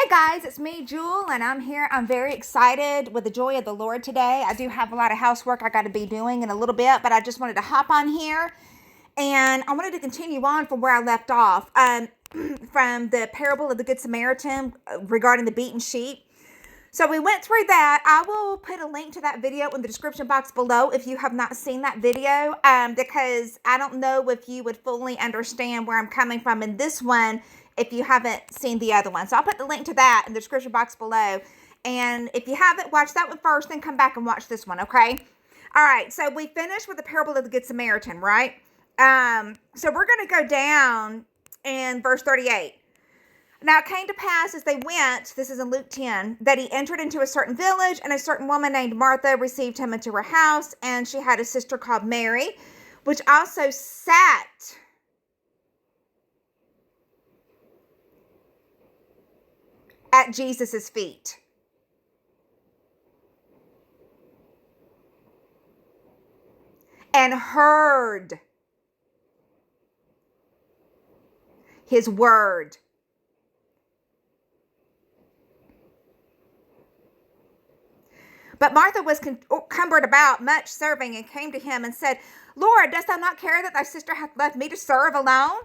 Guys, it's me, Jewel, and I'm here. I'm very excited with the joy of the Lord today. I do have a lot of housework I got to be doing in a little bit, but I just wanted to hop on here, and I wanted to continue on from where I left off, from the parable of the Good Samaritan regarding the beaten sheep. So we went through that. I will put a link to that video in the description box below if you have not seen that video, because I don't know if you would fully understand where I'm coming from in this one if you haven't seen the other one. So I'll put the link to that in the description box below. And if you haven't, watch that one first, then come back and watch this one, okay? All right, so we finished with the parable of the Good Samaritan, right? So we're going to go down in verse 38. Now it came to pass as they went, this is in Luke 10, that he entered into a certain village, and a certain woman named Martha received him into her house, and she had a sister called Mary, which also sat at Jesus's feet. And heard his word. But Martha was cumbered about much serving, and came to him and said, Lord, dost thou not care that thy sister hath left me to serve alone?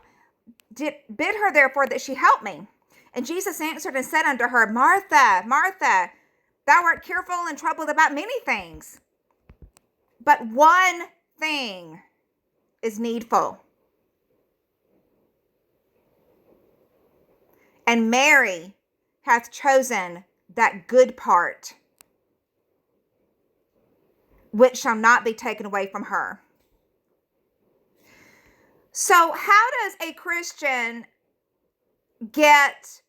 Bid her therefore that she help me. And Jesus answered and said unto her, Martha, Martha, thou art careful and troubled about many things, but one thing is needful. And Mary hath chosen that good part, which shall not be taken away from her. So how does a Christian get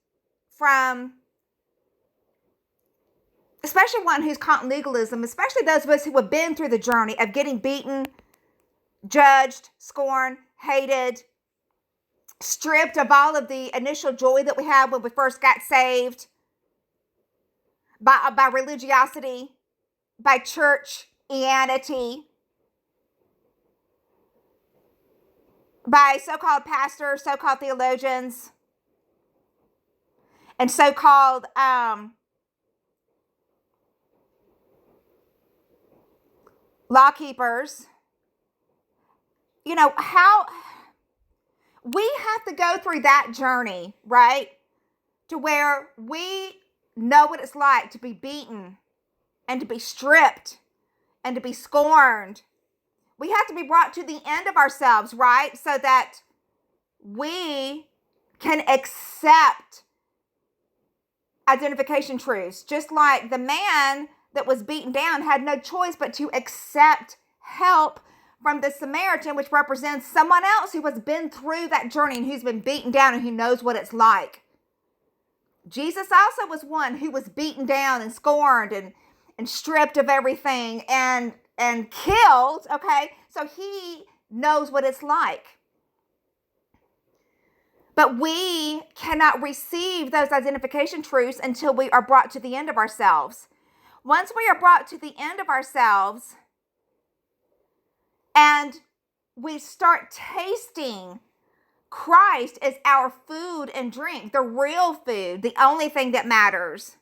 from, especially one who's caught in legalism, especially those of us who have been through the journey of getting beaten, judged, scorned, hated, stripped of all of the initial joy that we had when we first got saved, by religiosity, by churchianity, by so-called pastors, so-called theologians, and so-called law-keepers. You know, how we have to go through that journey, right? To where we know what it's like to be beaten and to be stripped and to be scorned. We have to be brought to the end of ourselves, right? So that we can accept identification truths. Just like the man that was beaten down had no choice but to accept help from the Samaritan, which represents someone else who has been through that journey and who's been beaten down and who knows what it's like. Jesus also was one who was beaten down and scorned and stripped of everything and killed, okay? So he knows what it's like. But we cannot receive those identification truths until we are brought to the end of ourselves. Once we are brought to the end of ourselves and we start tasting Christ as our food and drink, the real food, the only thing that matters,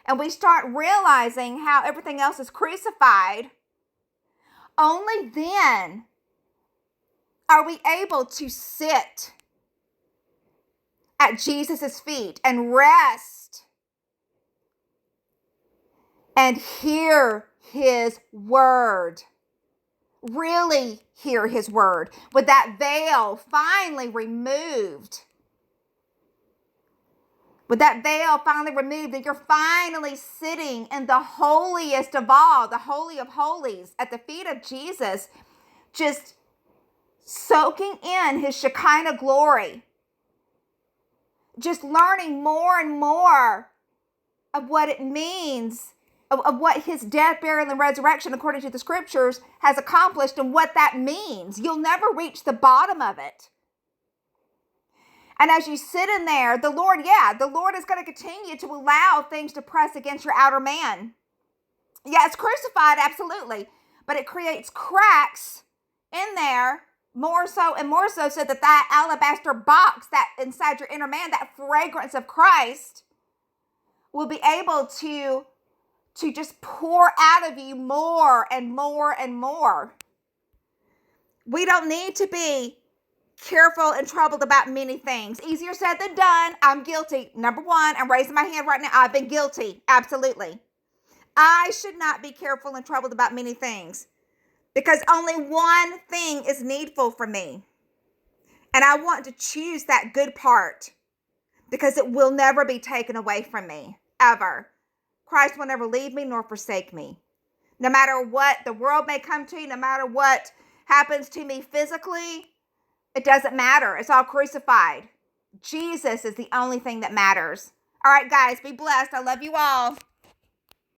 and we start realizing how everything else is crucified, only then are we able to sit at Jesus's feet and rest and hear his word. Really hear his word. With that veil finally removed. With that veil finally removed, and you're finally sitting in the holiest of all, the Holy of Holies, at the feet of Jesus, just soaking in his Shekinah glory. Just learning more and more of what it means, of what his death, burial, and resurrection, according to the scriptures, has accomplished and what that means. You'll never reach the bottom of it. And as you sit in there, the Lord is going to continue to allow things to press against your outer man. Yeah, it's crucified, absolutely, but it creates cracks in there more so and more so that that alabaster box that inside your inner man, that fragrance of Christ, will be able to just pour out of you more and more and more. We don't need to be careful and troubled about many things. Easier said than done. I'm guilty. Number one, I'm raising my hand right now. I've been guilty. Absolutely. I should not be careful and troubled about many things because only one thing is needful for me. And I want to choose that good part because it will never be taken away from me, ever. Christ will never leave me nor forsake me. No matter what the world may come to, no matter what happens to me physically, it doesn't matter. It's all crucified. Jesus is the only thing that matters. All right, guys, be blessed. I love you all.